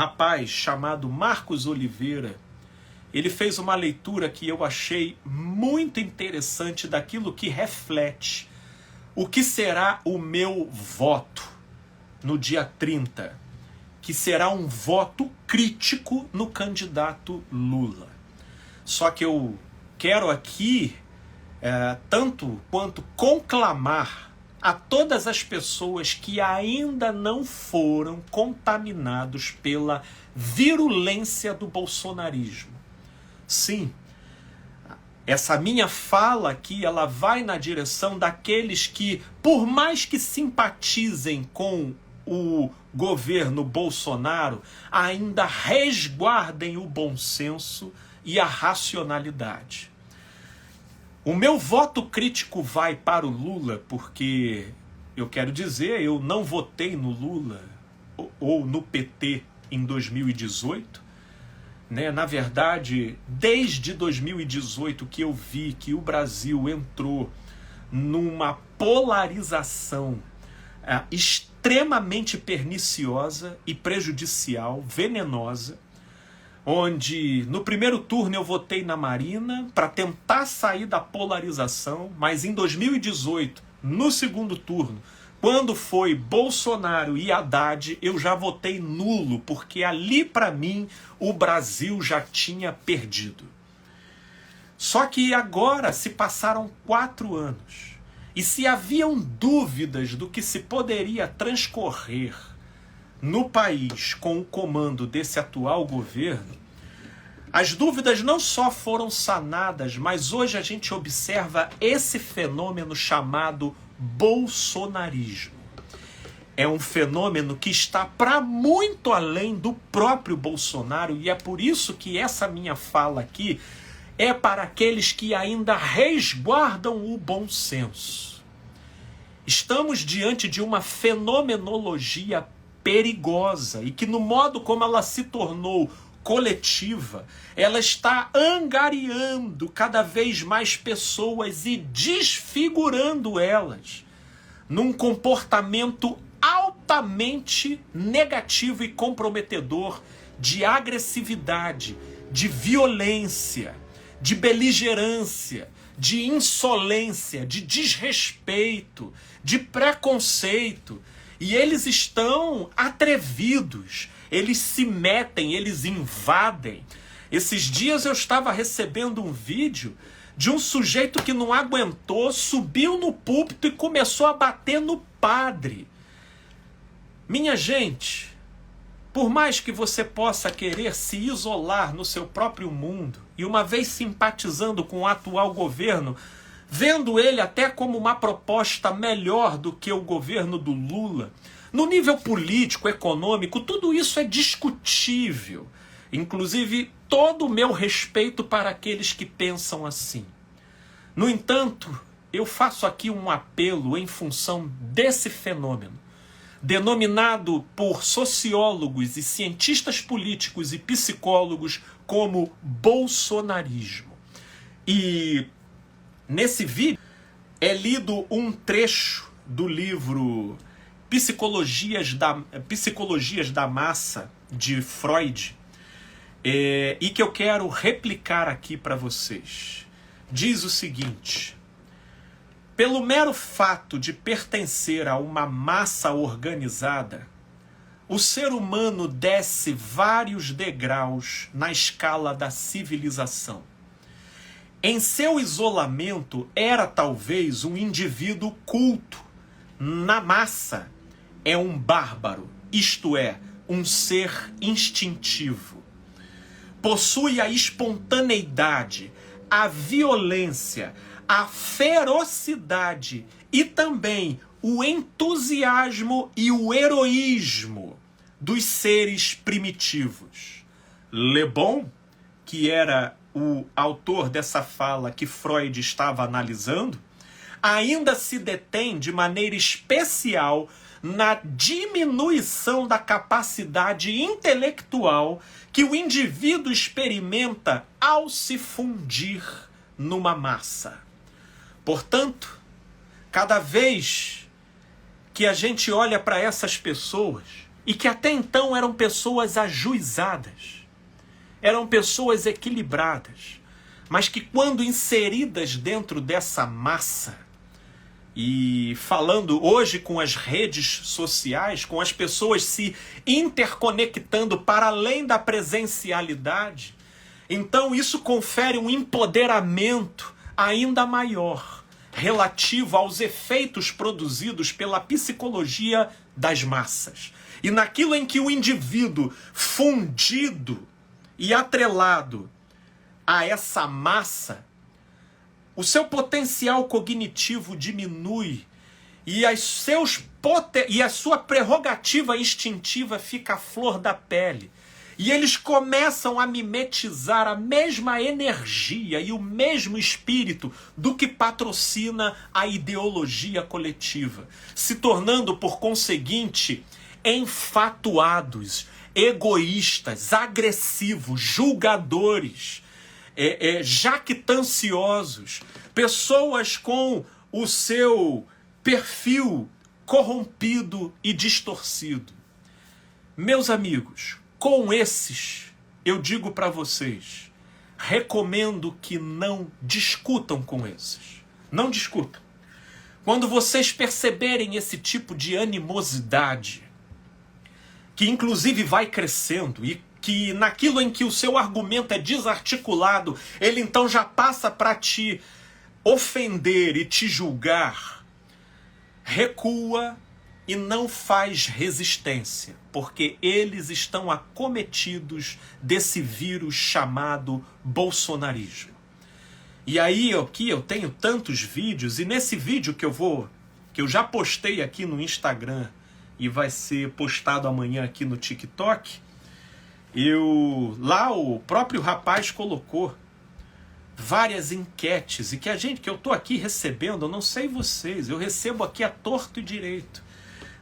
rapaz chamado Marcos Oliveira, ele fez uma leitura que eu achei muito interessante daquilo que reflete o que será o meu voto no dia 30, que será um voto crítico no candidato Lula. Só que eu quero aqui, tanto quanto conclamar a todas as pessoas que ainda não foram contaminados pela virulência do bolsonarismo. Sim, essa minha fala aqui, ela vai na direção daqueles que, por mais que simpatizem com o governo Bolsonaro, ainda resguardem o bom senso e a racionalidade. O meu voto crítico vai para o Lula, porque eu quero dizer, eu não votei no Lula ou no PT em 2018. Na verdade, desde 2018 que eu vi que o Brasil entrou numa polarização extremamente perniciosa e prejudicial, venenosa, onde no primeiro turno eu votei na Marina para tentar sair da polarização, mas em 2018, no segundo turno, quando foi Bolsonaro e Haddad, eu já votei nulo, porque ali para mim o Brasil já tinha perdido. Só que agora se passaram 4 anos, e se haviam dúvidas do que se poderia transcorrer no país com o comando desse atual governo, as dúvidas não só foram sanadas, mas hoje a gente observa esse fenômeno chamado bolsonarismo. É um fenômeno que está para muito além do próprio Bolsonaro, e é por isso que essa minha fala aqui é para aqueles que ainda resguardam o bom senso. Estamos diante de uma fenomenologia perigosa e que, no modo como ela se tornou coletiva, ela está angariando cada vez mais pessoas e desfigurando elas num comportamento altamente negativo e comprometedor de agressividade, de violência, de beligerância, de insolência, de desrespeito, de preconceito. E eles estão atrevidos, eles se metem, eles invadem. Esses dias eu estava recebendo um vídeo de um sujeito que não aguentou, subiu no púlpito e começou a bater no padre. Minha gente, por mais que você possa querer se isolar no seu próprio mundo, e uma vez simpatizando com o atual governo, vendo ele até como uma proposta melhor do que o governo do Lula, no nível político, econômico, tudo isso é discutível. Inclusive, todo o meu respeito para aqueles que pensam assim. No entanto, eu faço aqui um apelo em função desse fenômeno, denominado por sociólogos e cientistas políticos e psicólogos como bolsonarismo. E nesse vídeo é lido um trecho do livro Psicologias da Massa, de Freud, e que eu quero replicar aqui para vocês. Diz o seguinte: pelo mero fato de pertencer a uma massa organizada, o ser humano desce vários degraus na escala da civilização. Em seu isolamento, era talvez um indivíduo culto. Na massa, é um bárbaro, isto é, um ser instintivo. Possui a espontaneidade, a violência, a ferocidade e também o entusiasmo e o heroísmo dos seres primitivos. Le Bon, que era o autor dessa fala que Freud estava analisando, ainda se detém de maneira especial na diminuição da capacidade intelectual que o indivíduo experimenta ao se fundir numa massa. Portanto, cada vez que a gente olha para essas pessoas, e que até então eram pessoas ajuizadas, eram pessoas equilibradas, mas que quando inseridas dentro dessa massa, e falando hoje com as redes sociais, com as pessoas se interconectando para além da presencialidade, então isso confere um empoderamento ainda maior relativo aos efeitos produzidos pela psicologia das massas. E naquilo em que o indivíduo fundido e atrelado a essa massa, o seu potencial cognitivo diminui e a sua prerrogativa instintiva fica à flor da pele. E eles começam a mimetizar a mesma energia e o mesmo espírito do que patrocina a ideologia coletiva, se tornando, por conseguinte, enfatuados, egoístas, agressivos, julgadores, jactanciosos, pessoas com o seu perfil corrompido e distorcido. Meus amigos, com esses, eu digo para vocês, recomendo que não discutam com esses. Não discutam. Quando vocês perceberem esse tipo de animosidade, que inclusive vai crescendo e que naquilo em que o seu argumento é desarticulado, ele então já passa para te ofender e te julgar, recua e não faz resistência, porque eles estão acometidos desse vírus chamado bolsonarismo. E aí aqui eu tenho tantos vídeos, e nesse vídeo que eu já postei aqui no Instagram e vai ser postado amanhã aqui no TikTok, lá o próprio rapaz colocou várias enquetes, e que eu tô aqui recebendo, eu não sei vocês, eu recebo aqui a torto e direito,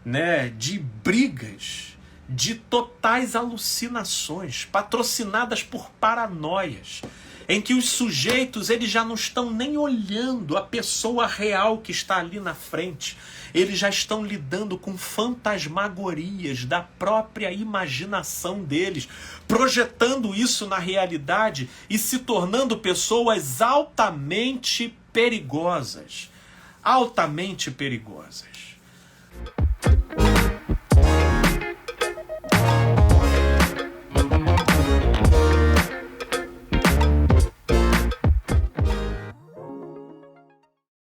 né, de brigas, de totais alucinações, patrocinadas por paranoias, em que os sujeitos eles já não estão nem olhando a pessoa real que está ali na frente, eles já estão lidando com fantasmagorias da própria imaginação deles, projetando isso na realidade e se tornando pessoas altamente perigosas. Altamente perigosas.